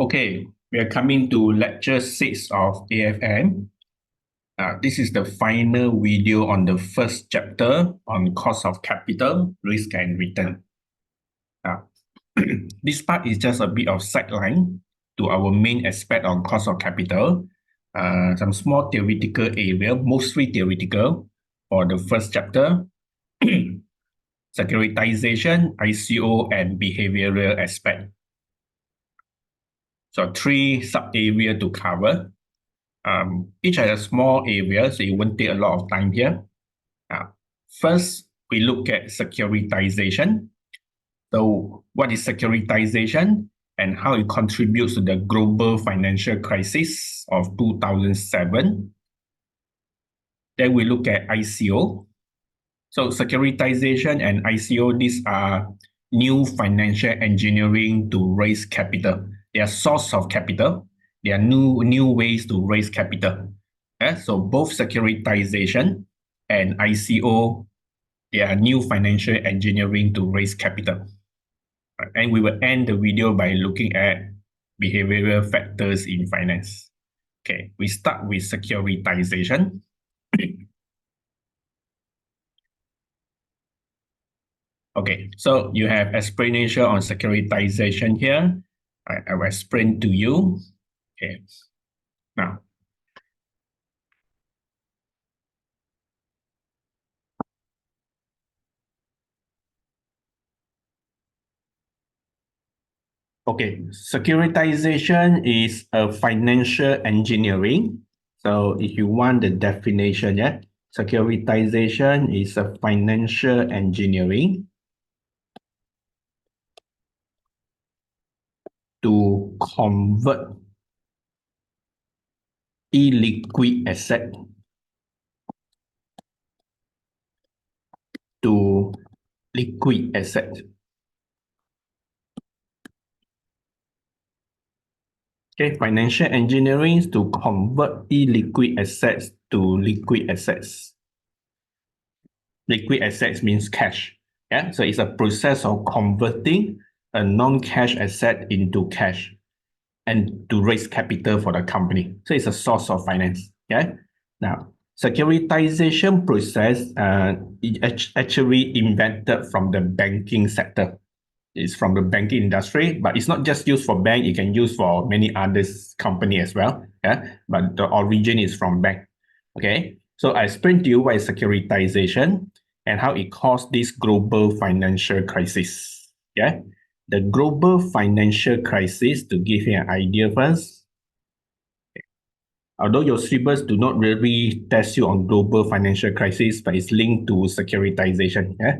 Okay, we are coming to lecture 6 of AFM. This is the final video on the first chapter on cost of capital, risk and return. This part is just a bit of sideline to our main aspect on cost of capital. Some small theoretical area, mostly theoretical for the first chapter. Securitization, ICO, and behavioral aspect. So 3 sub-area to cover. Each has a small area, so it won't take a lot of time here. First, we look at securitization. So what is securitization and how it contributes to the global financial crisis of 2007. Then we look at ICO. So securitization and ICO, these are new financial engineering to raise capital. They are source of capital. They are new ways to raise capital. So both securitization and ICO, they are new financial engineering to raise capital. And we will end the video by looking at behavioral factors in finance. Okay, we start with securitization. Okay, so you have explanation on securitization here. I will explain to you. Okay, now. Okay, securitization is a financial engineering. So if you want the definition, securitization is a financial engineering to convert illiquid asset to liquid asset. Okay, financial engineering is to convert illiquid assets to liquid assets. Liquid assets means cash. Yeah, so it's a process of converting a non-cash asset into cash and to raise capital for the company. So it's a source of finance. Yeah. Now, securitization process is actually invented from the banking sector. It's from the banking industry, but it's not just used for bank. It can use for many other company as well. Yeah, but the origin is from bank. Okay, so I explained to you what is securitization and how it caused this global financial crisis. Yeah, the global financial crisis, to give you an idea first. Although your syllabus do not really test you on global financial crisis, but it's linked to securitization. Yeah,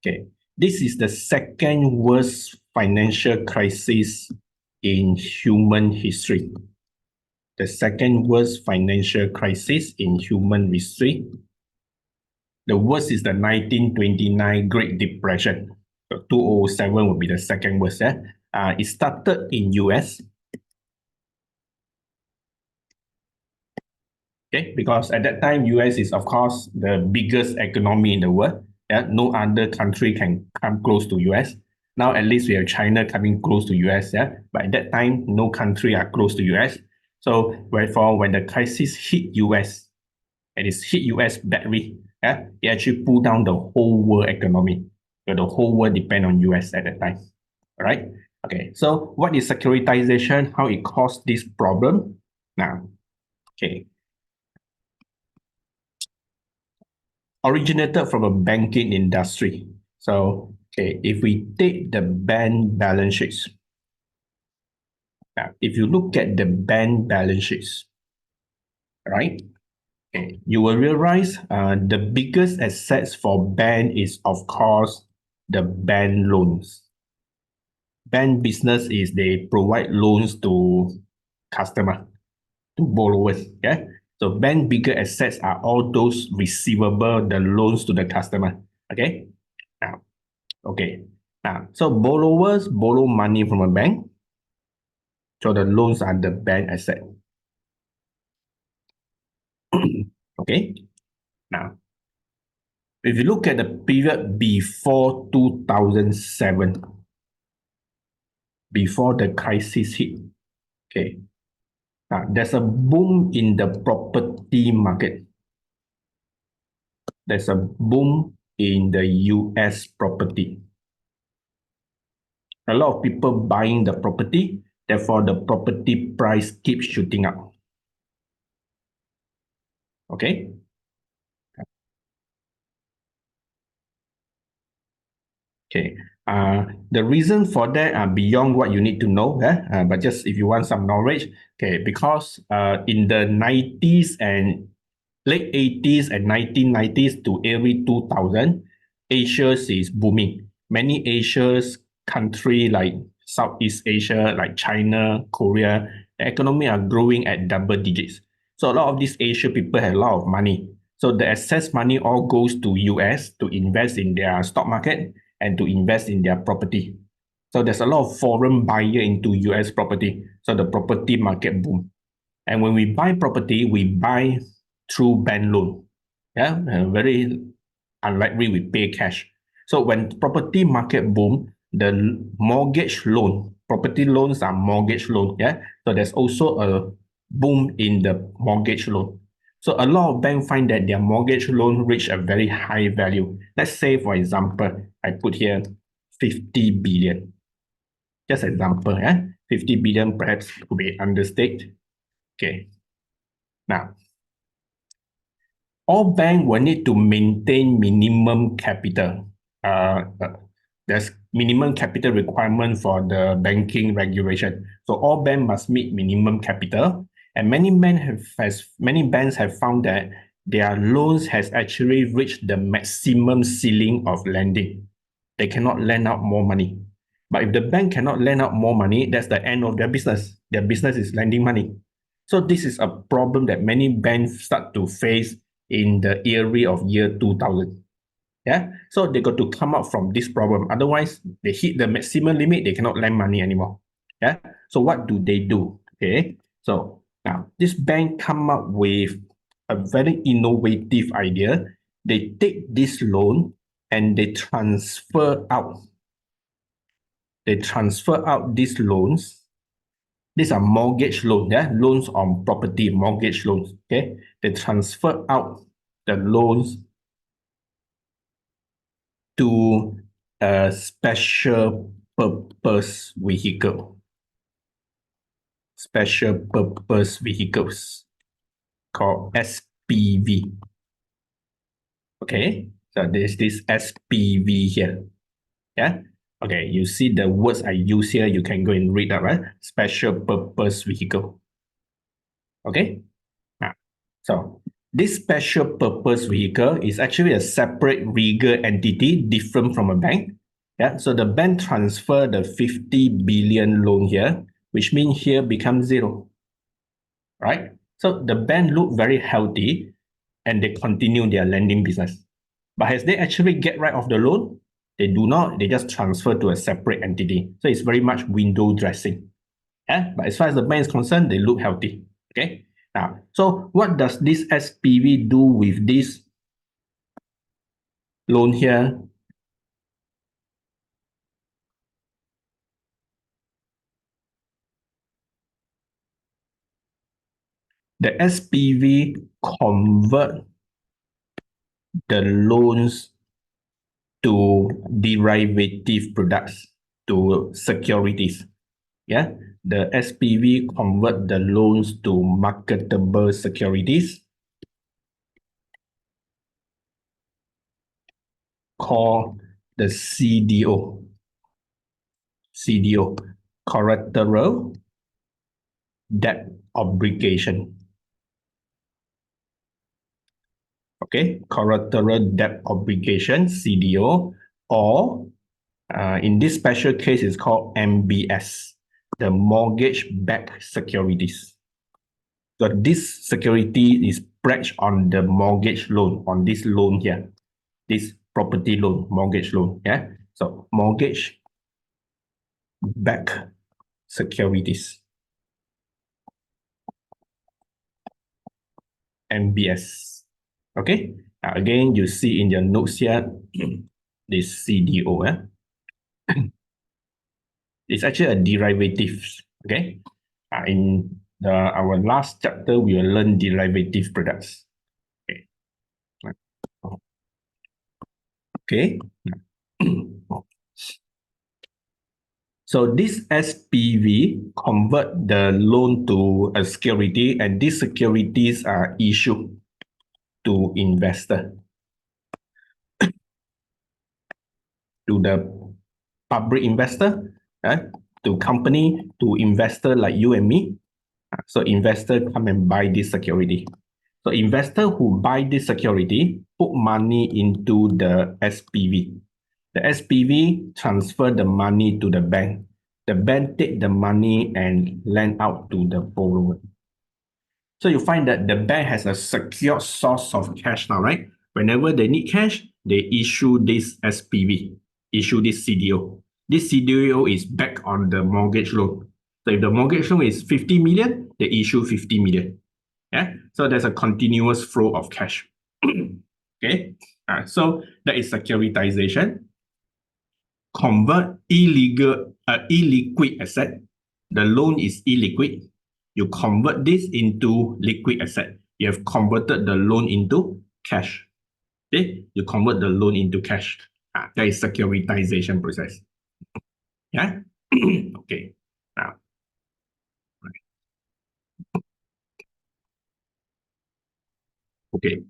okay. This is the second worst financial crisis in human history. The second worst financial crisis in human history. The worst is the 1929 Great Depression. So 2007 will be the second worst. It started in US. Okay, because at that time, US is, of course, the biggest economy in the world. Yeah, no other country can come close to US. Now, at least we have China coming close to US. Yeah, but at that time, no country are close to US. So, therefore, when the crisis hit US, and it's hit US badly, yeah, it actually pulled down the whole world economy. So the whole world depend on US at that time. All right. Okay. So, what is securitization? How it caused this problem? Now, okay. Originated from a banking industry. So, okay, if we take the bank balance sheets, now, if you look at the bank balance sheets, right, okay, you will realize the biggest assets for bank is, of course, the bank loans. Bank business is they provide loans to customer, to borrowers, yeah? So bank bigger assets are all those receivable, the loans to the customer, okay? Now, okay. Now, so borrowers borrow money from a bank. So the loans are the bank asset. Okay. Now, if you look at the period before 2007, before the crisis hit, Okay. There's a boom in the property market. There's a boom in the US property. A lot of people buying the property, therefore the property price keeps shooting up. Okay. Okay. The reason for that are beyond what you need to know, but just if you want some knowledge, okay, because in the 90s and late 80s and 1990s to early 2000, Asia is booming. Many Asia's country like Southeast Asia, like China, Korea, the economy are growing at double digits. So a lot of these Asia people have a lot of money. So the excess money all goes to US to invest in their stock market and to invest in their property. So there's a lot of foreign buyer into US property. So the property market boom. And when we buy property, we buy through bank loan. Yeah, very unlikely we pay cash. So when property market boom, the mortgage loan, property loans are mortgage loan. Yeah, so there's also a boom in the mortgage loan. So a lot of banks find that their mortgage loan reach a very high value. Let's say, for example, I put here 50 billion. Just example, 50 billion perhaps could be understated. Okay. Now, all banks will need to maintain minimum capital. There's minimum capital requirement for the banking regulation. So all banks must meet minimum capital. And many banks have found that their loans has actually reached the maximum ceiling of lending. They cannot lend out more money. But if the bank cannot lend out more money, that's the end of their business. Their business is lending money. So this is a problem that many banks start to face in the area of year 2000. Yeah, so they got to come out from this problem. Otherwise, they hit the maximum limit, they cannot lend money anymore. Yeah, so what do they do? Okay, so now this bank come up with a very innovative idea. They take this loan and they transfer out. They transfer out these loans. These are mortgage loans, yeah, loans on property, mortgage loans. Okay, they transfer out the loans to a special purpose vehicle. Special purpose vehicles called SPV. Okay, so there's this SPV here. Yeah. Okay, you see the words I use here, you can go and read that, right? Special purpose vehicle. Okay. Now, so this special purpose vehicle is actually a separate legal entity different from a bank. Yeah, so the bank transfer the 50 billion loan here, which means here becomes zero, right? So the bank look very healthy and they continue their lending business. But as they actually get rid of the loan, they do not, they just transfer to a separate entity. So it's very much window dressing. Yeah? But as far as the bank is concerned, they look healthy. Okay. Now, so what does this SPV do with this loan here? The SPV convert the loans to derivative products, to securities. Yeah, the SPV convert the loans to marketable securities called the CDO. CDO, collateral debt obligation. Okay, collateral debt obligation, CDO, or in this special case, it's called MBS, the mortgage-backed securities. So this security is pledged on the mortgage loan, on this loan here, this property loan, mortgage loan. Yeah. So mortgage-backed securities, MBS. Okay. Again, you see in your notes here, this CDO. It's actually a derivative. Okay. In our last chapter, we will learn derivative products. Okay. Okay. So this SPV convert the loan to a security, and these securities are issued to investor, to the public investor, to company, to investor like you and me. So investor come and buy this security. So investor who buy this security put money into the SPV. The SPV transfer the money to the bank. The bank take the money and lend out to the borrower. So you find that the bank has a secure source of cash now, right? Whenever they need cash, they issue this SPV, issue this CDO. This CDO is back on the mortgage loan. So if the mortgage loan is 50 million, they issue 50 million. Yeah. So there's a continuous flow of cash. Okay. So that is securitization. Convert illiquid asset. The loan is illiquid. You convert this into liquid asset. You have converted the loan into cash. Okay, you convert the loan into cash. That is securitization process. Yeah. Okay. Now, okay.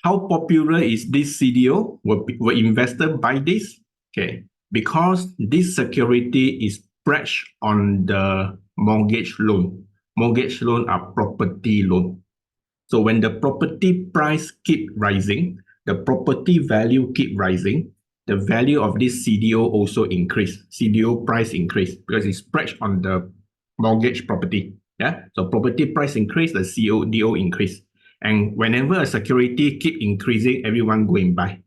How popular is this CDO? Will investor buy this? Okay, because this security is pledged on the mortgage loan. Mortgage loan are property loan. So when the property price keep rising, the property value keep rising, the value of this CDO also increase. CDO price increase because it's pledged on the mortgage property. Yeah. So property price increase, the CDO increase. And whenever a security keep increasing, everyone go and buy.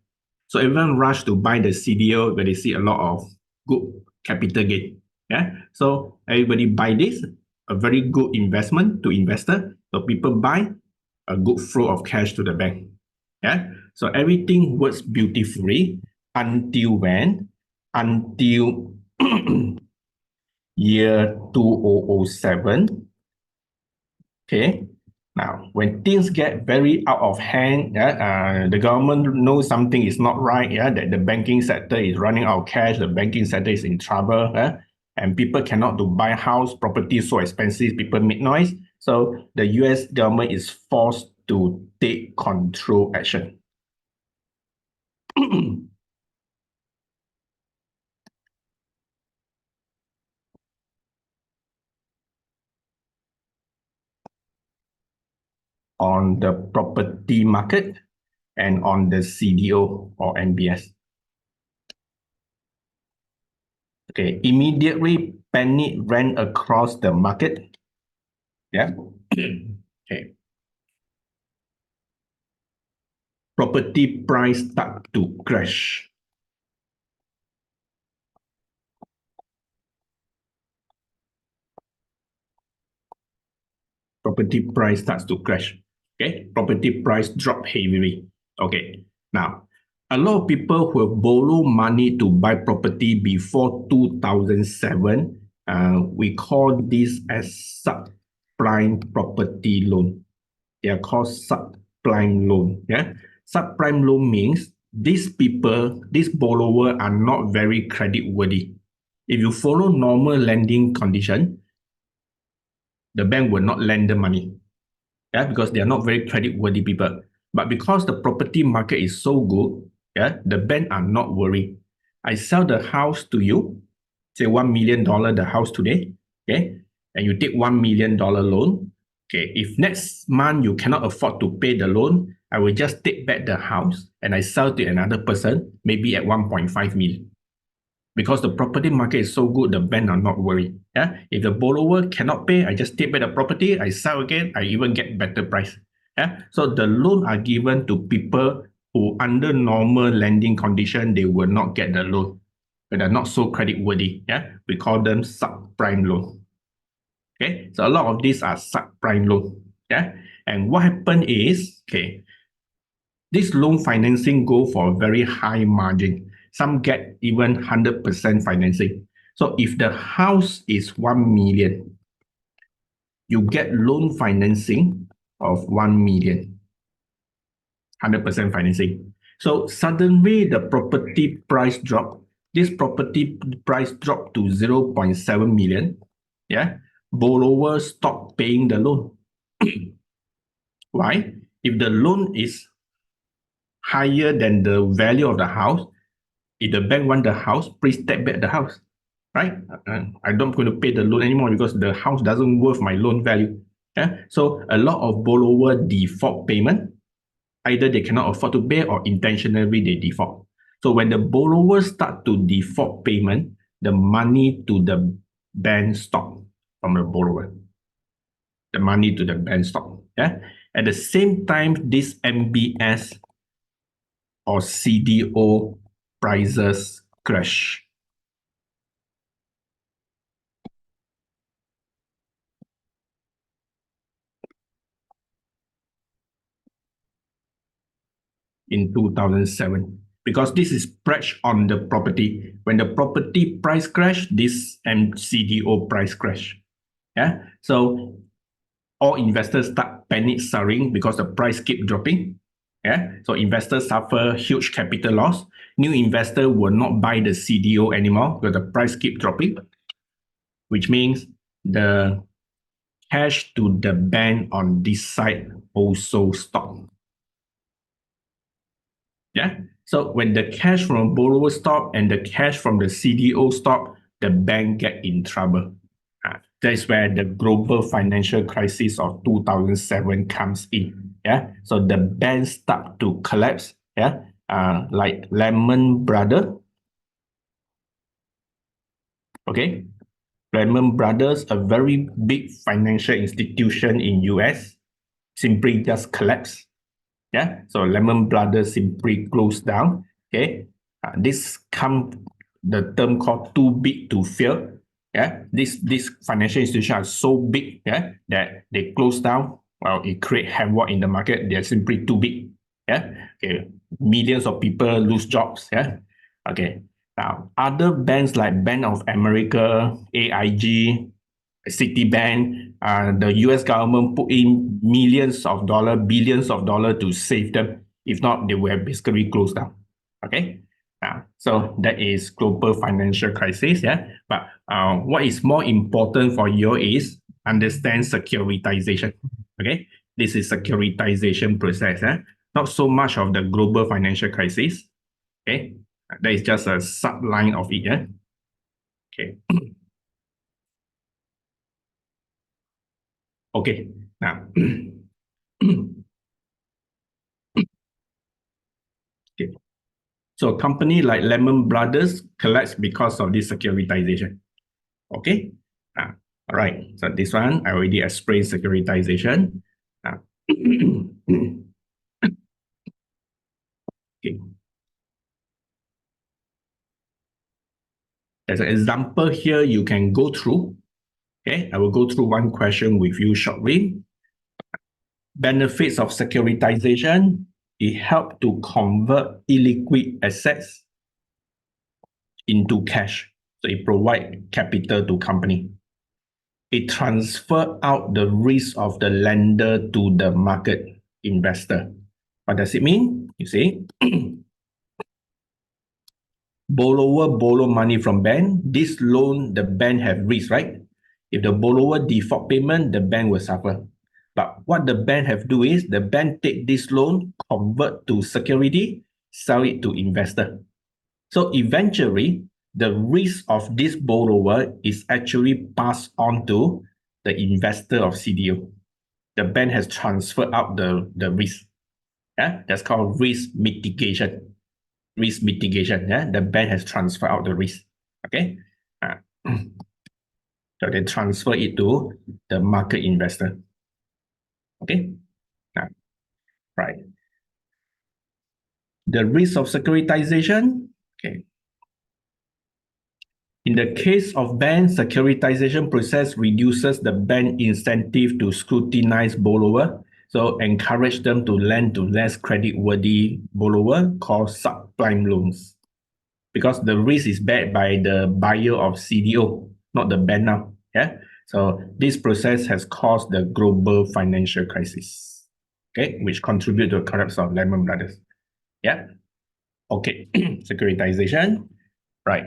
So everyone rush to buy the CDO when they see a lot of good capital gain. Yeah. So everybody buy this, a very good investment to investor. So people buy, a good flow of cash to the bank. Yeah. So everything works beautifully until when? Until year 2007. Okay. Now, when things get very out of hand, the government knows something is not right, that the banking sector is running out of cash, the banking sector is in trouble, and people cannot to buy house, property is so expensive, people make noise. So the US government is forced to take control action. On the property market and on the CDO or NBS. Okay, immediately panic ran across the market. Yeah. Okay. Property price start to crash. Property price starts to crash. Okay, property price drop heavily. Okay, now a lot of people who have borrowed money to buy property before 2007, we call this as subprime property loan. They are called subprime loan. Yeah, subprime loan means these people, these borrower are not very credit worthy. If you follow normal lending condition, the bank will not lend the money. Yeah, because they are not very credit worthy people. But because the property market is so good, yeah, the bank are not worried. I sell the house to you, say $1 million the house today, okay, and you take $1 million loan. Okay, if next month you cannot afford to pay the loan, I will just take back the house and I sell to another person, maybe at 1.5 million. Because the property market is so good, the bank are not worried. Yeah, if the borrower cannot pay, I just take back the property, I sell again, I even get better price. Yeah, so the loan are given to people who, under normal lending condition, they will not get the loan, but they're not so credit worthy. Yeah, we call them subprime loan. Okay, so a lot of these are subprime loan. Yeah, and what happened is, okay, this loan financing go for a very high margin. Some get even 100% financing. So if the house is 1 million, you get loan financing of 1 million, 100% financing. So suddenly the property price dropped. This property price dropped to 0.7 million. Yeah. Borrower stop paying the loan. Why? If the loan is higher than the value of the house, if the bank want the house, please take back the house, right? I'm not going to pay the loan anymore because the house doesn't worth my loan value. Yeah. So a lot of borrower default payment, either they cannot afford to pay or intentionally they default. So when the borrowers start to default payment, the money to the bank stop from the borrower. The money to the bank stop. Yeah. At the same time, this MBS or CDO prices crash. In 2007, because this is spread on the property. When the property price crash, this MCDO price crash. Yeah. So all investors start panic selling because the price keep dropping. Yeah. So investors suffer huge capital loss. New investor will not buy the CDO anymore because the price keep dropping, which means the cash to the bank on this side also stop. Yeah. So when the cash from borrower stop and the cash from the CDO stop, the bank get in trouble. That's where the global financial crisis of 2007 comes in. Yeah. So the banks start to collapse. Yeah. Like Lehman Brothers. Okay. Lehman Brothers, a very big financial institution in US, simply just collapsed. Yeah. So Lehman Brothers simply closed down. Okay. This come the term called too big to fail. Yeah. This financial institution are so big, yeah, that they close down. Well, it create havoc in the market. They're simply too big. Yeah. Okay. Millions of people lose jobs. Yeah. Okay. Now, other banks like Bank of America, AIG, Citibank, the US government put in millions of dollars, billions of dollars to save them. If not, they will have basically closed down. Okay. So that is global financial crisis. Yeah. But what is more important for you is understand securitization. Okay. This is securitization process. Not so much of the global financial crisis. Okay. That is just a subline of it. Yeah. Okay. Okay. Now, okay. So company like Lehman Brothers collapsed because of this securitization. Okay. All right. So this one I already explained securitization. Okay. As an example here, you can go through. Okay. I will go through one question with you shortly. Benefits of securitization. It helps to convert illiquid assets into cash. So it provides capital to company. It transfer out the risk of the lender to the market investor. What does it mean? You see, borrow money from bank. This loan, the bank have risk, right? If the borrower default payment, the bank will suffer. But what the bank have do is the bank take this loan, convert to security, sell it to investor. So eventually, the risk of this borrower is actually passed on to the investor of CDO. The bank has transferred out the risk. Yeah, that's called risk mitigation. Risk mitigation. Yeah, the bank has transferred out the risk. Okay. So they transfer it to the market investor. Okay. Right. The risk of securitization. Okay. In the case of bank, securitization process reduces the bank incentive to scrutinize borrower, so encourage them to lend to less credit-worthy borrower called subprime loans. Because the risk is backed by the buyer of CDO, not the bank now. Yeah. So this process has caused the global financial crisis, okay, which contributed to the collapse of Lehman Brothers. Yeah. Okay. Securitization. Right.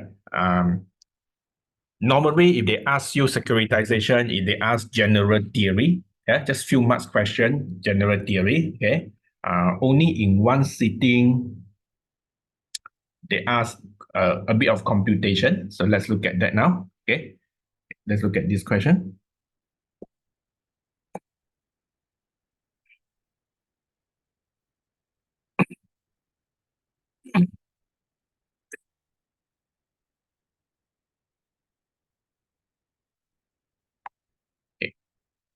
Normally, if they ask you securitization, if they ask general theory, yeah, just few marks question, general theory, okay. Only in one sitting, they ask a bit of computation. So let's look at that now. Okay. Let's look at this question. Okay.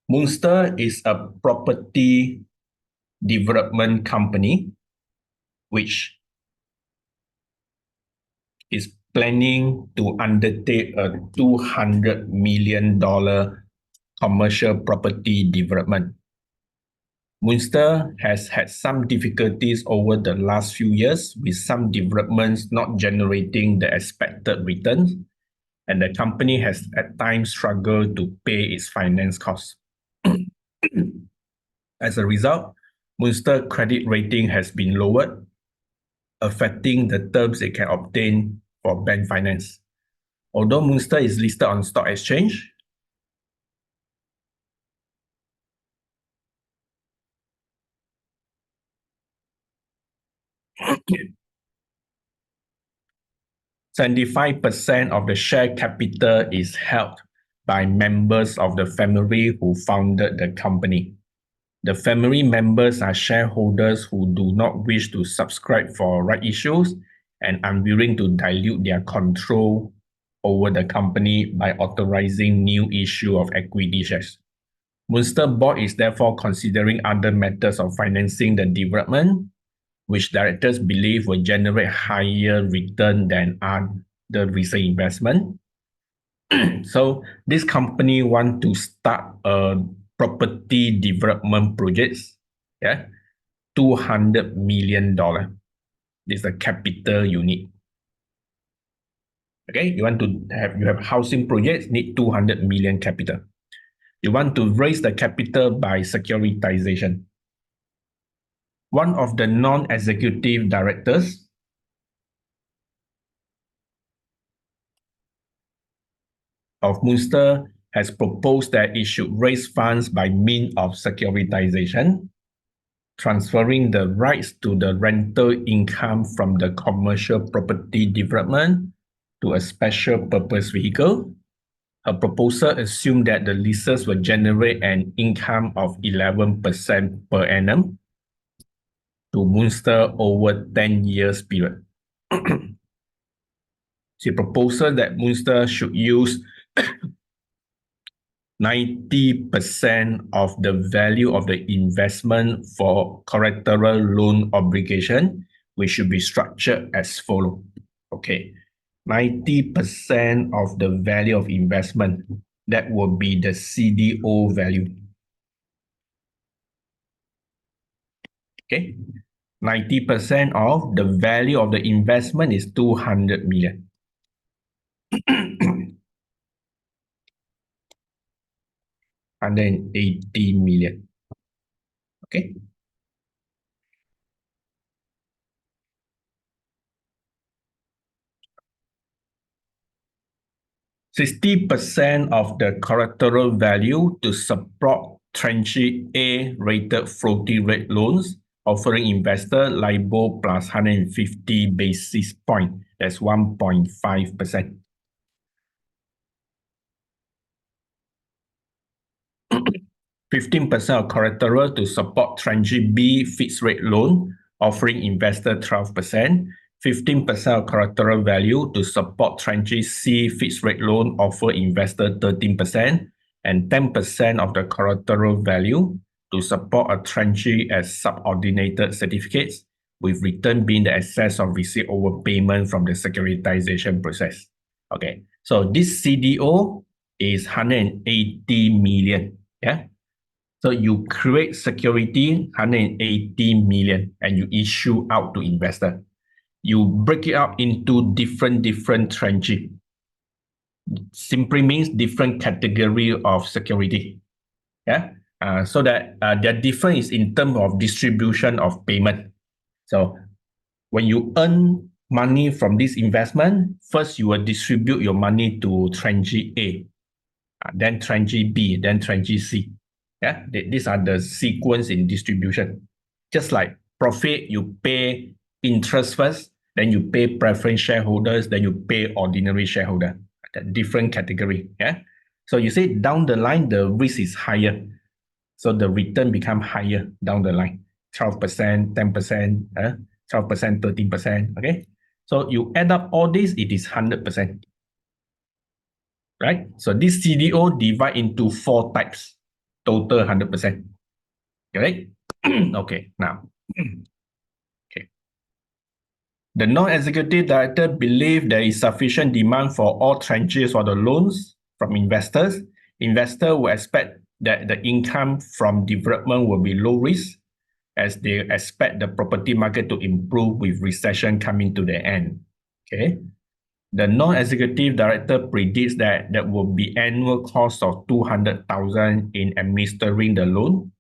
Moonster is a property development company which is planning to undertake a $200 million commercial property development. Moonster has had some difficulties over the last few years, with some developments not generating the expected returns, and the company has at times struggled to pay its finance costs. As a result, Moonster credit rating has been lowered, affecting the terms it can obtain for bank finance. Although Moonster is listed on stock exchange, okay, 75% of the share capital is held by members of the family who founded the company. The family members are shareholders who do not wish to subscribe for right issues and unwilling to dilute their control over the company by authorizing new issue of equity shares. Moonster Board is therefore considering other methods of financing the development, which directors believe will generate higher return than other recent investment. So this company want to start a property development projects, yeah, $200 million. This is the capital you need. Okay, you have housing projects, need 200 million capital. You want to raise the capital by securitization. One of the non-executive directors of Moonster has proposed that it should raise funds by means of securitization, transferring the rights to the rental income from the commercial property development to a special purpose vehicle. Her proposal assumed that the leases will generate an income of 11% per annum to Moonster over 10 years period. She proposed that Moonster should use 90% of the value of the investment for collateral loan obligation, which should be structured as follows. Okay, 90% of the value of investment, that will be the CDO value. Okay, 90% of the value of the investment is 200 million. 180 million. Okay. %60 of the collateral value to support tranche A-rated floating rate loans, offering investor LIBOR plus 150 basis point. That's 1.5%. 15% of collateral to support tranche B fixed rate loan, offering investor 12%. 15% of collateral value to support tranche C fixed rate loan, offer investor 13%, and 10% of the collateral value to support a tranche as subordinated certificates, with return being the excess of receipt over payment from the securitization process. Okay, so this CDO is 180 million. Yeah. So you create security 180 million and you issue out to investor. You break it up into different tranches. simply means different category of security. Yeah. So that their difference is in terms of distribution of payment. So when you earn money from this investment, first you will distribute your money to tranche A, then tranche B, then tranche C. Yeah, these are the sequence in distribution. Just like profit, you pay interest first, then you pay preference shareholders, then you pay ordinary shareholder. That different category. Yeah. So you say down the line, the risk is higher. So the return become higher down the line. 12%, 10%, 12%, 13%. Okay. So you add up all this, it is 100%. Right? So this CDO divide into 4 types, total 100%. Correct? Okay, now. Okay. The non-executive director believe there is sufficient demand for all tranches for the loans from investors. Investor will expect that the income from development will be low risk as they expect the property market to improve with recession coming to the end. Okay. The non-executive director predicts that there will be annual cost of 200,000 in administering the loan.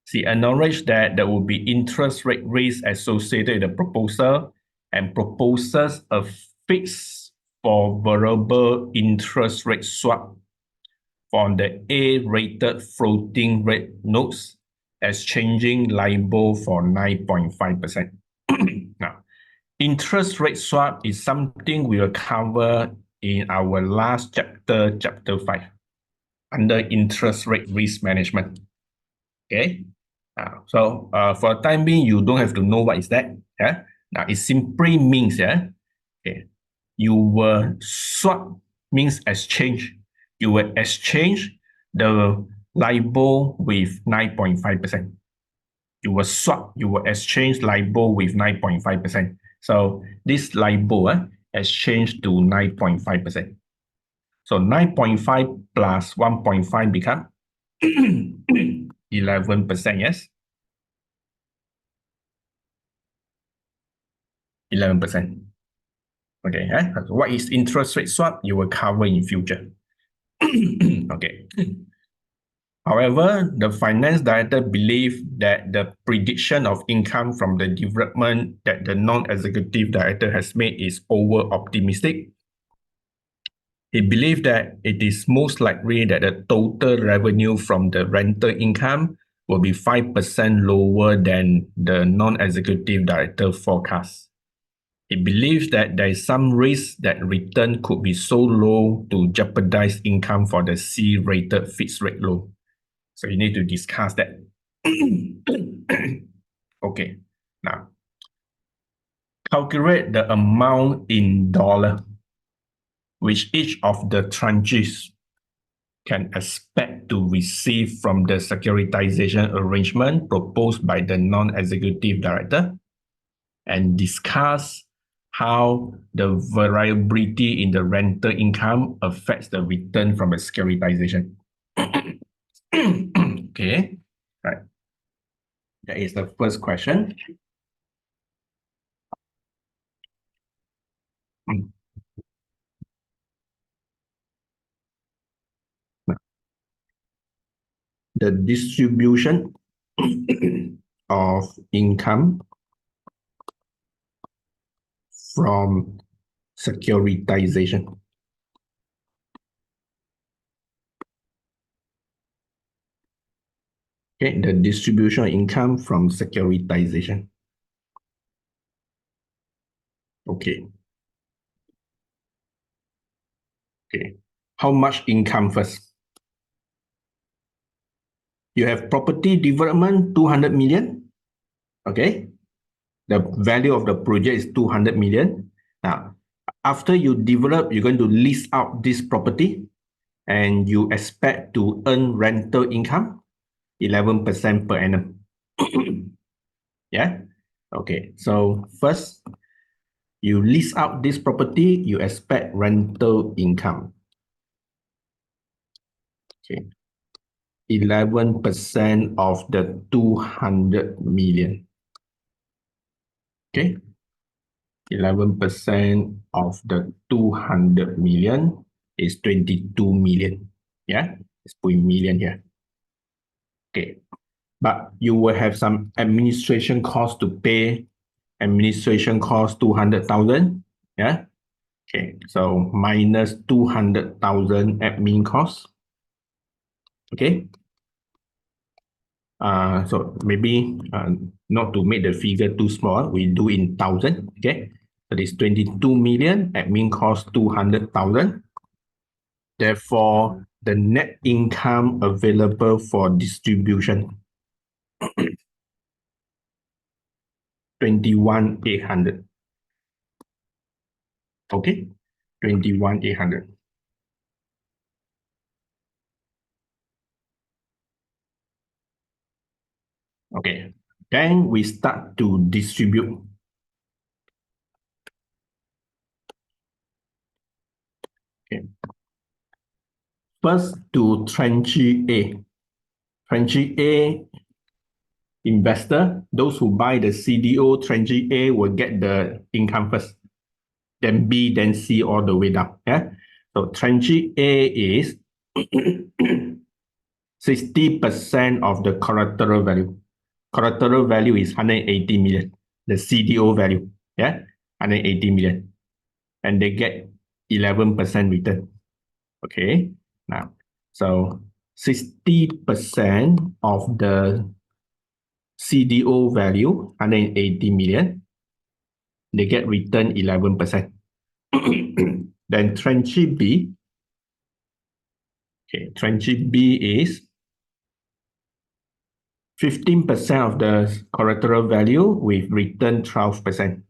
She acknowledged that there will be interest rate risk associated with the proposal and proposes a fixed for variable interest rate swap from the A-rated floating rate notes, exchanging LIBOR for 9.5%. Now, interest rate swap is something we will cover in our last chapter, chapter 5, under interest rate risk management. Okay. For the time being, you don't have to know what is that. Yeah. Now, it simply means, okay, you will swap means exchange. You will exchange the LIBOR with 9.5%. You will swap, you will exchange LIBOR with 9.5%. So this LIBOR exchange to 9.5%. So 9.5 plus 1.5 become 11%, yes? 11%. Okay, so what is interest rate swap? You will cover in future. Okay. However, the finance director believes that the prediction of income from the development that the non-executive director has made is over-optimistic. He believes that it is most likely that the total revenue from the rental income will be 5% lower than the non-executive director forecast. He believes that there is some risk that return could be so low to jeopardize income for the C-rated fixed rate loan. So you need to discuss that. Okay, now calculate the amount in dollar which each of the tranches can expect to receive from the securitization arrangement proposed by the non-executive director, and discuss how the variability in the rental income affects the return from a securitization. Okay, right. That is the first question. The distribution of income from securitization. Okay, the distribution of income from securitization. Okay. Okay. How much income first? You have property development, 200 million. Okay. The value of the project is 200 million. Now, after you develop, you're going to lease out this property and you expect to earn rental income, 11% per annum. Yeah. Okay. So first, you lease out this property, you expect rental income. Okay. 11% of the 200 million. Okay. 11% of the 200 million is 22 million. Yeah, let's put in million here. Okay, but you will have some administration cost to pay. Administration cost 200,000. Yeah. Okay, so minus 200,000 admin cost. Okay. So maybe not to make the figure too small, we do in thousand. Okay. So this 22 million, admin cost 200,000. Therefore, the net income available for distribution 21,800. Okay. 21,800. Okay. Then we start to distribute. Okay. First to tranche A. Tranche A investor, those who buy the CDO tranche A will get the income first, then B, then C, all the way down. Yeah. So tranche A is 60% of the collateral value. Collateral value is 180 million. The CDO value, yeah, 180 million. And they get 11% return. Okay. Now, so 60% of the CDO value, 180 million, they get return 11%. Then tranche B, okay, tranche B is 15% of the collateral value with return 12%.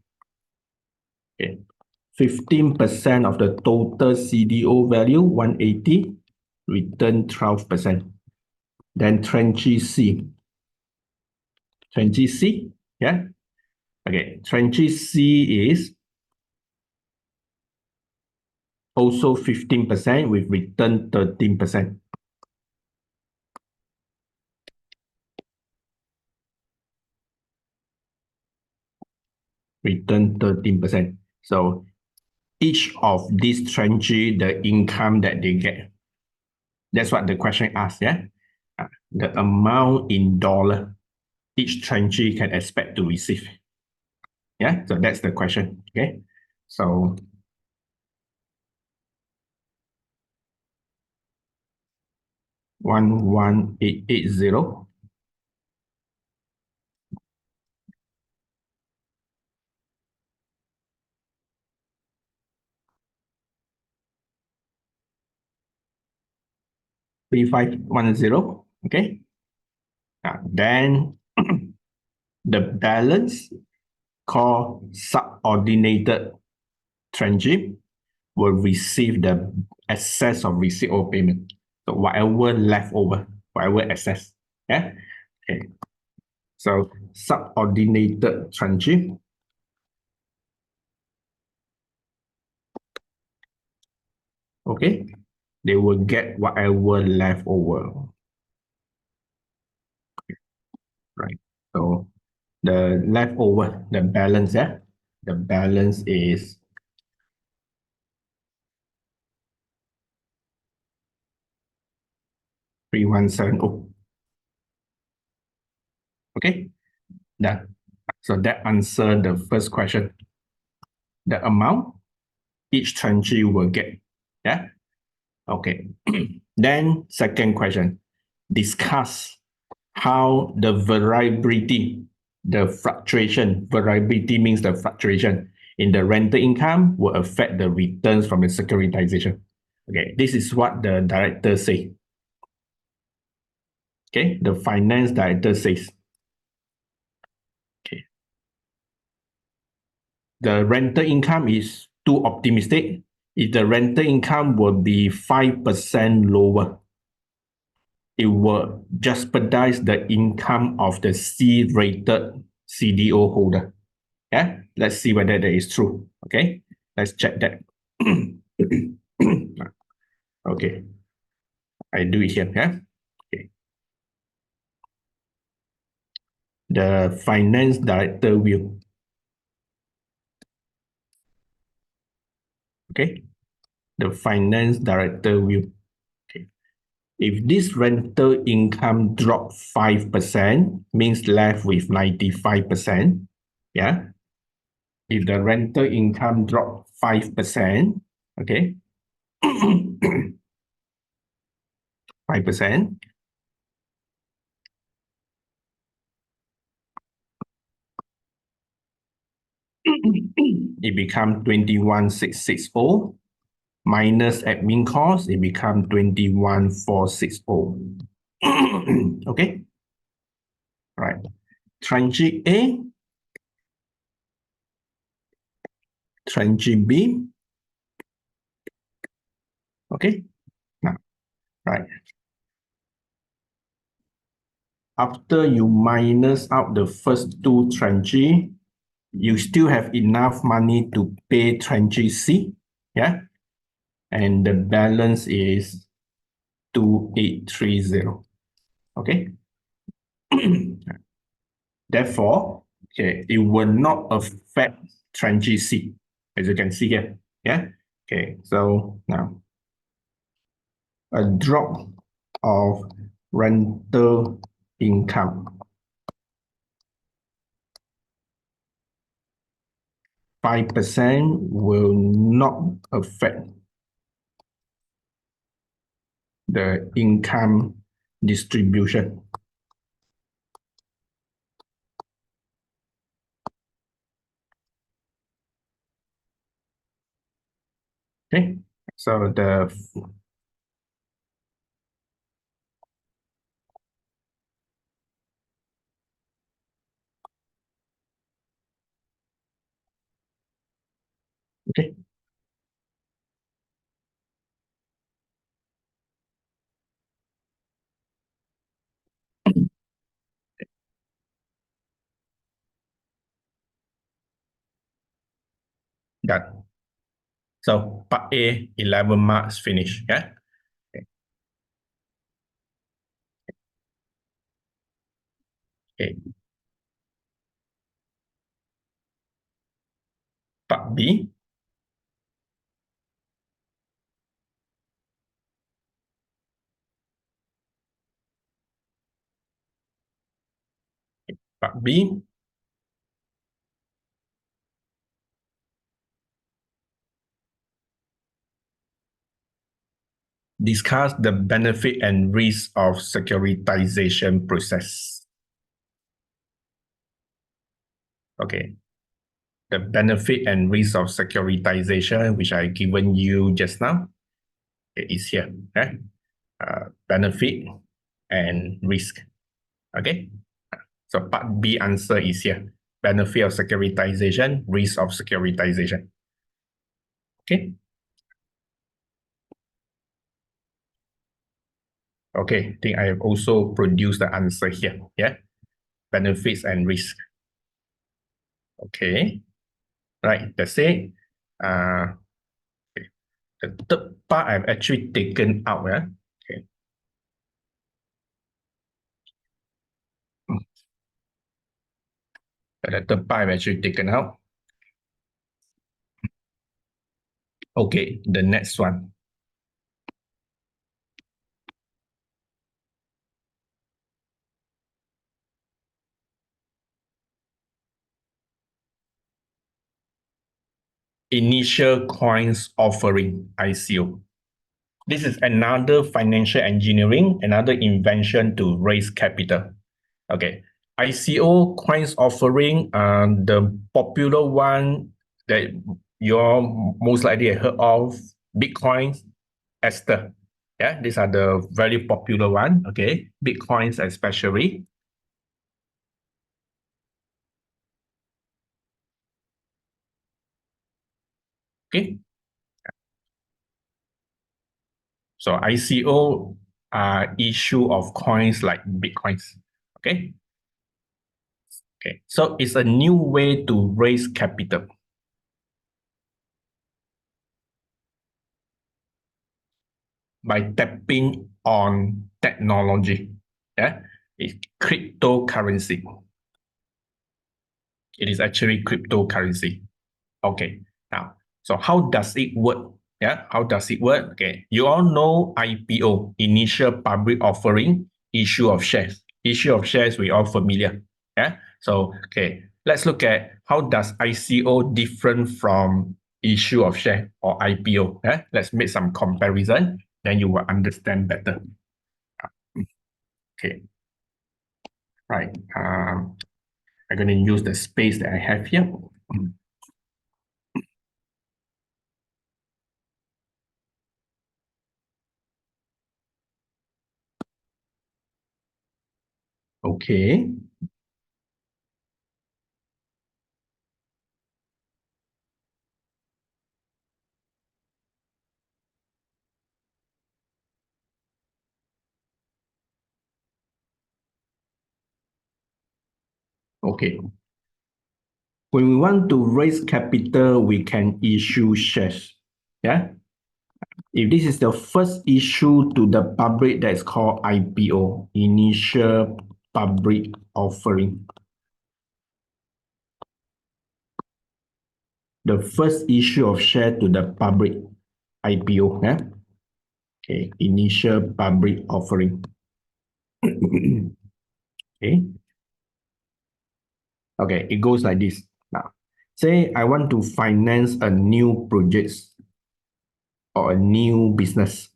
Okay. 15% of the total CDO value, 180, return 12%. Then tranche C. Tranche C, yeah? Okay, tranche C is also 15% with return 13%. Return 13%. So each of these tranche, the income that they get. That's what the question asks, yeah? The amount in dollar each tranche can expect to receive. Yeah, so that's the question, okay? So 11880. Three five one zero. Okay. Then the balance called subordinated tranche will receive the excess of receipt or payment. So whatever left over, whatever excess. Yeah. Okay. So subordinated tranche. Okay. They will get whatever left over. Right. So the leftover, the balance, yeah, the balance is 3170. Okay, that so that answer the first question. The amount each tranche will get. Yeah. Okay. Then second question, discuss how the variability, the fluctuation, variability means the fluctuation in the rental income will affect the returns from the securitization. Okay, this is what the director say. Okay, the finance director says. Okay, the rental income is too optimistic. If the rental income will be 5% lower, it will jeopardize the income of the C-rated CDO holder. Yeah, let's see whether that is true. Okay, let's check that. Okay, I do it here. Yeah. Okay. The finance director view. Okay. the finance director view. Okay. If this rental income drop 5%, means left with 95%. Yeah. If the rental income drop 5%, okay, 5%, it becomes 21,660 minus admin cost, it becomes 21,460. Okay, right. Tranche A, tranche B. Okay, now, right. After you minus out the first two tranche, you still have enough money to pay tranche C. Yeah, and the balance is 2830. Okay. Therefore, okay, it will not affect tranche C, as you can see here. Yeah. Okay. So now a drop of rental income 5% will not affect the income distribution. Okay, so okay, done. So part A, 11 marks finish. Yeah. Okay. Okay. Part B. Part B. Discuss the benefit and risk of securitization process. Okay. The benefit and risk of securitization, which I given you just now, is here. Okay? Benefit and risk. Okay. So part B answer is here. Benefit of securitization, risk of securitization. Okay. Okay, I think I have also produced the answer here. Yeah. Benefits and risk. Okay. Right. That's it. Okay. The third part I've actually taken out. Yeah. Okay. The third part I've actually taken out. Okay. The next one. Initial coins offering, ICO. This is another financial engineering, another invention to raise capital. Okay. ICO coins offering, the popular one that you're most likely heard of, Bitcoins, Ether. Yeah, these are the very popular one. Okay, Bitcoins especially. Okay, so ICO are issue of coins like Bitcoins. Okay, okay, so it's a new way to raise capital by tapping on technology. Yeah, it's cryptocurrency. It is actually cryptocurrency. Okay, now, so how does it work? Yeah, how does it work? Okay, you all know IPO, initial public offering, issue of shares. Issue of shares, we all familiar. Yeah. So okay, let's look at how does ICO different from issue of share or IPO. Yeah? Let's make some comparison, then you will understand better. Okay, right. I'm going to use the space that I have here. Okay. Okay. When we want to raise capital, we can issue shares. Yeah. If this is the first issue to the public, that's called IPO, initial public offering. The first issue of share to the public, IPO. Yeah? Okay, initial public offering. Okay. Okay, it goes like this. Now, say I want to finance a new project or a new business.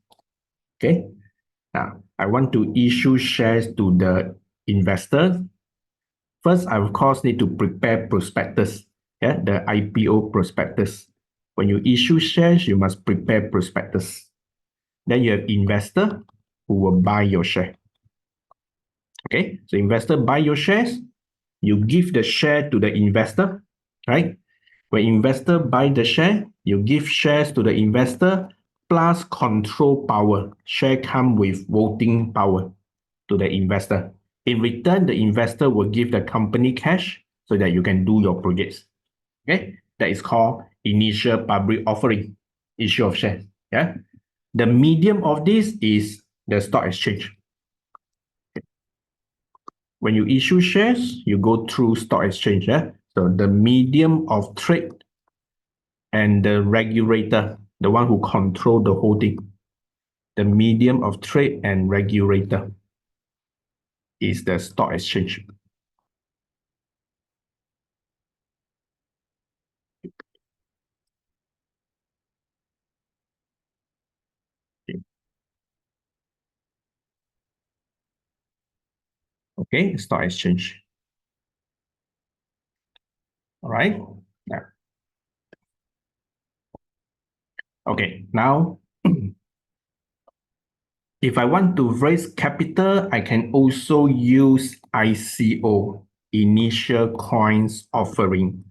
Okay. Now, I want to issue shares to the investors. First, I of course need to prepare prospectus, yeah, the IPO prospectus. When you issue shares, you must prepare prospectus. Then you have investor who will buy your share. Okay, so investor buy your shares, you give the share to the investor, right? When investor buy the share, you give shares to the investor plus control power. Share come with voting power to the investor. In return, the investor will give the company cash so that you can do your projects. Okay, that is called initial public offering, issue of shares. Yeah, the medium of this is the stock exchange. When you issue shares, you go through stock exchange. Yeah, so the medium of trade and the regulator, the one who control the whole thing, the medium of trade and regulator is the stock exchange. Okay, stock exchange. All right. Yeah. Okay, now if I want to raise capital, I can also use ICO, initial coins offering.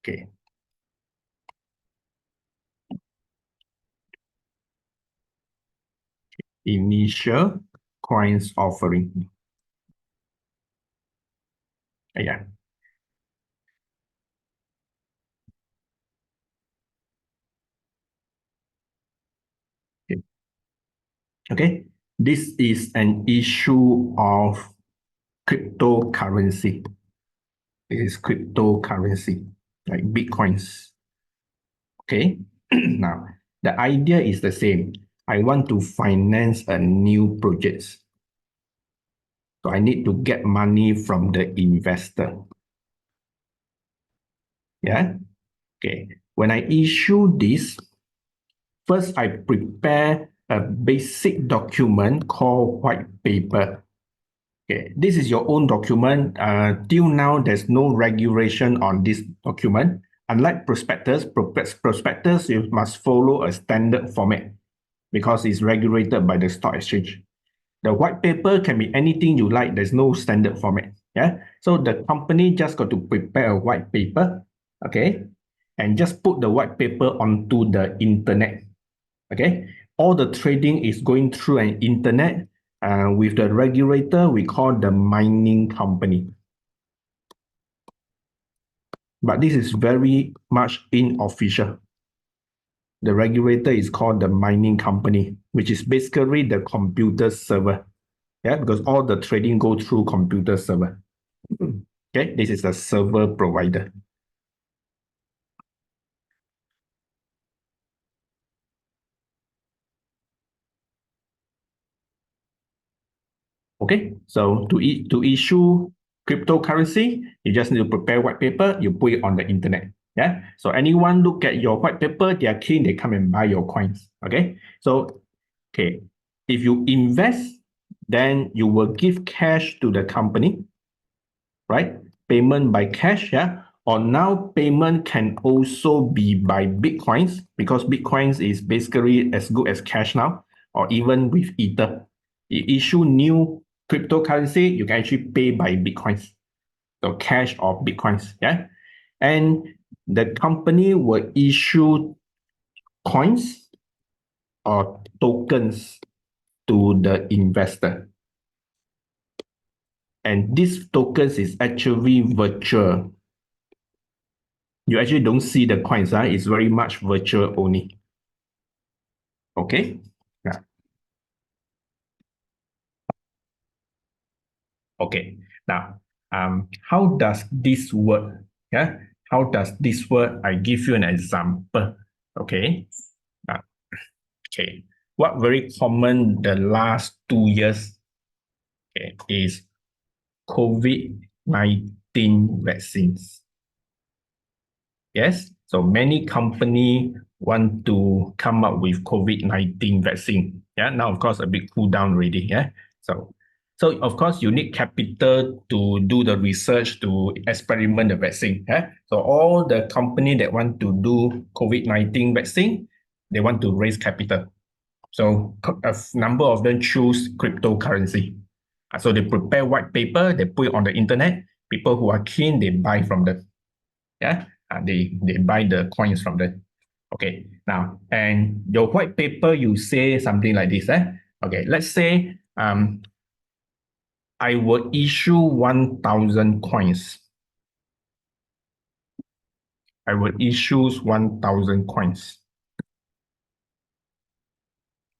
Okay. Initial coins offering. Yeah. Okay. Okay. This is an issue of cryptocurrency. It is cryptocurrency, like Bitcoins. Okay. Now, the idea is the same. I want to finance a new project. So I need to get money from the investor. Yeah. Okay. When I issue this, first I prepare a basic document called white paper. Okay. This is your own document. Till now, there's no regulation on this document. Unlike prospectus, you must follow a standard format because it's regulated by the stock exchange. The white paper can be anything you like. There's no standard format. Yeah. So the company just got to prepare a white paper, okay, and just put the white paper onto the internet. Okay. All the trading is going through an internet. With the regulator, we call the mining company. But this is very much unofficial. The regulator is called the mining company, which is basically the computer server. Yeah, because all the trading go through computer server. Okay, this is a server provider. Okay, so to issue cryptocurrency, you just need to prepare white paper, you put it on the internet. Yeah. So anyone look at your white paper, they are keen, they come and buy your coins. Okay. So okay, if you invest, then you will give cash to the company, right? Payment by cash, yeah. Or now payment can also be by Bitcoins because Bitcoins is basically as good as cash now, or even with Ether. You issue new cryptocurrency, you can actually pay by Bitcoins, so cash or Bitcoins, yeah. And the company will issue coins or tokens to the investor. And these tokens is actually virtual. You actually don't see the coins, it's very much virtual only. Okay? Yeah. Okay. Now, how does this work? Yeah. How does this work? I give you an example. Okay. Now, okay. What very common the last 2 years, okay, is COVID-19 vaccines. Yes. So many company want to come up with COVID-19 vaccine. Yeah. Now, of course, a bit cool down already. Yeah. So of course, you need capital to do the research to experiment the vaccine. Yeah. So all the company that want to do COVID-19 vaccine, they want to raise capital. So a number of them choose cryptocurrency. So they prepare white paper, they put it on the internet. People who are keen, they buy from them. Yeah, they buy the coins from them. Okay, now, and your white paper, you say something like this. Okay, let's say I will issue 1,000 coins. I will issue 1,000 coins.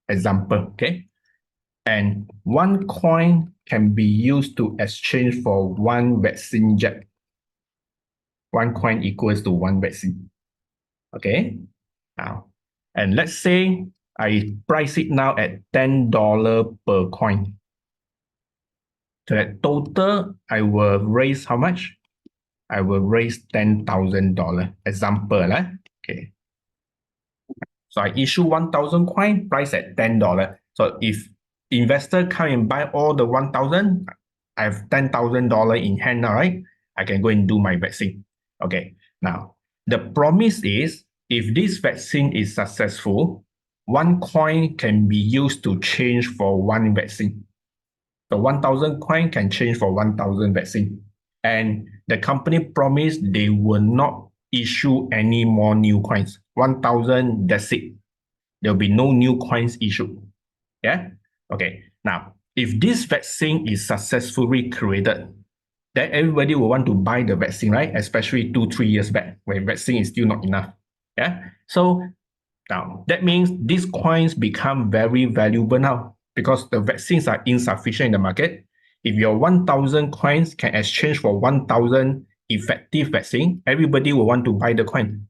Example, okay? And one coin can be used to exchange for one vaccine jet. One coin equals to one vaccine. Okay? Now, and let's say I price it now at $10 per coin. So that total, I will raise how much? I will raise $10,000. Example, okay. So I issue 1,000 coin, price at $10. So if investor come and buy all the 1,000, I have $10,000 in hand now, right? I can go and do my vaccine. Okay. Now, the promise is if this vaccine is successful, one coin can be used to change for one vaccine. So 1,000 coin can change for 1,000 vaccine. And the company promised they will not issue any more new coins. 1,000, that's it. There'll be no new coins issued. Yeah? Okay. Now, if this vaccine is successfully created, then everybody will want to buy the vaccine, right? Especially 2-3 years back, when vaccine is still not enough. Yeah. So now that means these coins become very valuable now because the vaccines are insufficient in the market. If your 1,000 coins can exchange for 1,000 effective vaccine, everybody will want to buy the coin.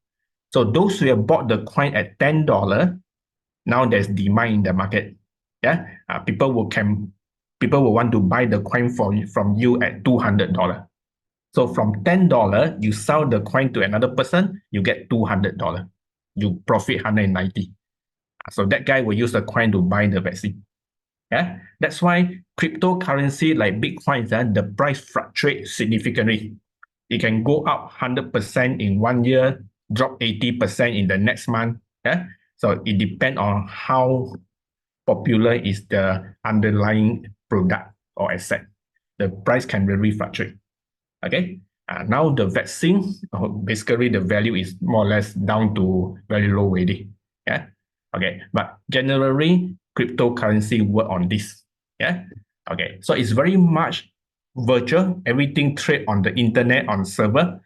So those who have bought the coin at $10, now there's demand in the market. Yeah, people will want to buy the coin from you at $200. So from $10, you sell the coin to another person, you get $200. You profit 190. So that guy will use the coin to buy the vaccine. Yeah, that's why cryptocurrency like Bitcoin, the price fluctuates significantly. It can go up 100% in 1 year, drop 80% in the next month. Yeah, so it depends on how popular is the underlying product or asset. The price can really fluctuate. Okay. Now the vaccine, basically the value is more or less down to very low already. Yeah. Okay. But generally, cryptocurrency work on this. Yeah. Okay. So it's very much virtual. Everything trade on the internet on server.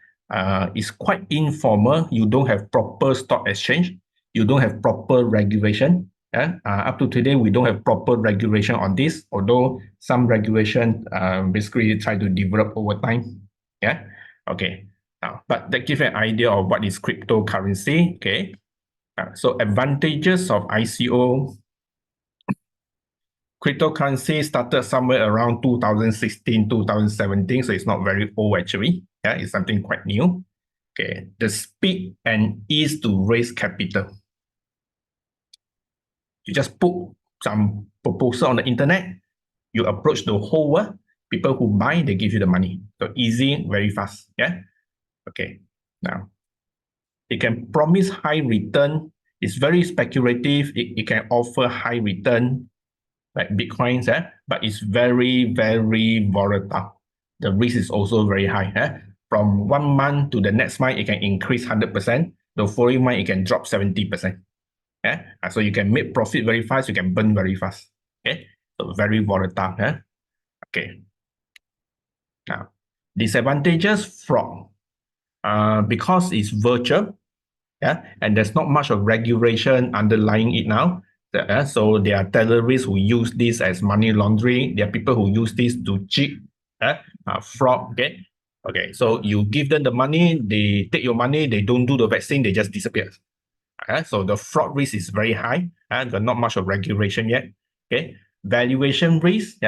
It's quite informal. You don't have proper stock exchange. You don't have proper regulation. Yeah. Up to today, we don't have proper regulation on this, although some regulation basically try to develop over time. Yeah. Okay. Now, but that gives an idea of what is cryptocurrency. Okay. So advantages of ICO. cryptocurrency started somewhere around 2016, 2017, so it's not very old actually. Yeah, it's something quite new. Okay, the speed and ease to raise capital. You just put some proposal on the internet, you approach the whole world, people who buy, they give you the money. So easy, very fast. Yeah. Okay. Now, it can promise high return. It's very speculative. It can offer high return like Bitcoins, but it's very, very volatile. The risk is also very high. From 1 month to the next month, it can increase 100%. The following month, it can drop 70%. So you can make profit very fast, you can burn very fast. Okay, so very volatile. Okay. Now, disadvantages fraud. Because it's virtual, and there's not much of regulation underlying it now. So there are terrorists who use this as money laundering. There are people who use this to cheat, fraud. Okay. So you give them the money, they take your money, they don't do the vaccine, they just disappear. So the fraud risk is very high, and there's not much of regulation yet. Okay, valuation risk,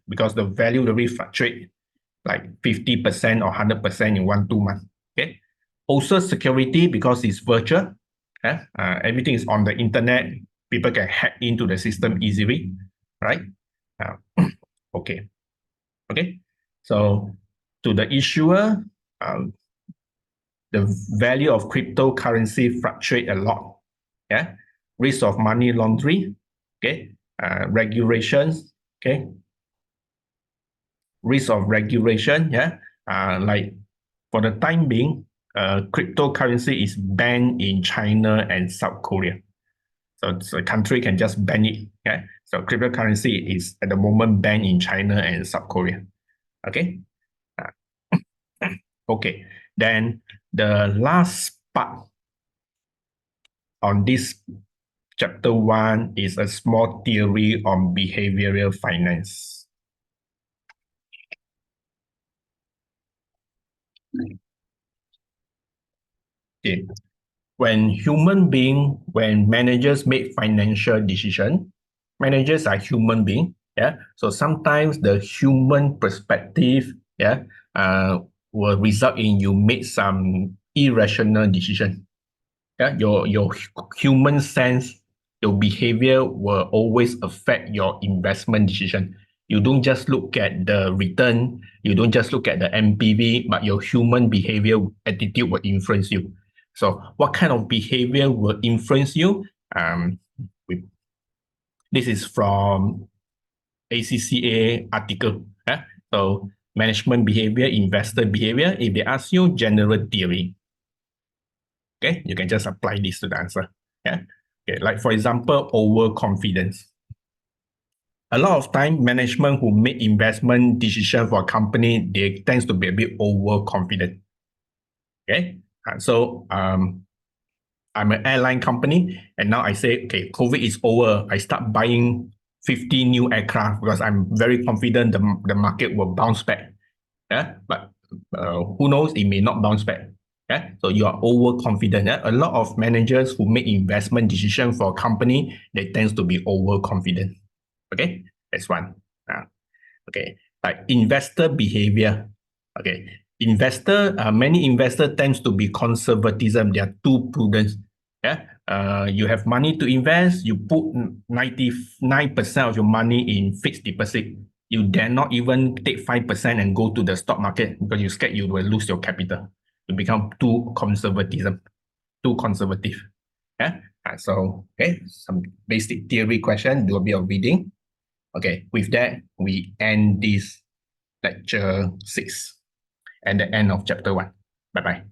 because the value of the risk fluctuate like 50% or 100% in 1-2 months. Okay, also security because it's virtual. Everything is on the internet. People can hack into the system easily, right? Okay. So to the issuer, the value of cryptocurrency fluctuate a lot. Risk of money laundering. Regulations. Risk of regulation. Like for the time being, cryptocurrency is banned in China and South Korea. So the country can just ban it. So cryptocurrency is at the moment banned in China and South Korea. Okay. Okay. Then the last part on this chapter 1 is a small theory on behavioral finance. Okay. When managers make financial decision, managers are human beings. So sometimes the human perspective, will result in you make some irrational decision. Your human sense, your behavior will always affect your investment decision. You don't just look at the return, you don't just look at the NPV, but your human behavior attitude will influence you. So what kind of behavior will influence you? This is from ACCA article. So management behavior, investor behavior. If they ask you general theory, okay, you can just apply this to the answer. Okay, like for example, overconfidence. A lot of time, management who make investment decision for a company, they tends to be a bit overconfident. Okay, so I'm an airline company, and now I say, okay, COVID is over. I start buying 50 new aircraft because I'm very confident the market will bounce back. But who knows? It may not bounce back. So you are overconfident. A lot of managers who make investment decision for a company, they tends to be overconfident. Okay, that's one. Okay, like investor behavior. Okay, many investor tends to be conservatism. They are too prudent. You have money to invest, you put 99% of your money in fixed deposit. You dare not even take 5% and go to the stock market because you're scared you will lose your capital. You become too conservative. So, okay, some basic theory question, do a bit of reading. Okay, with that, we end this lecture 6 and the end of chapter 1. Bye-bye.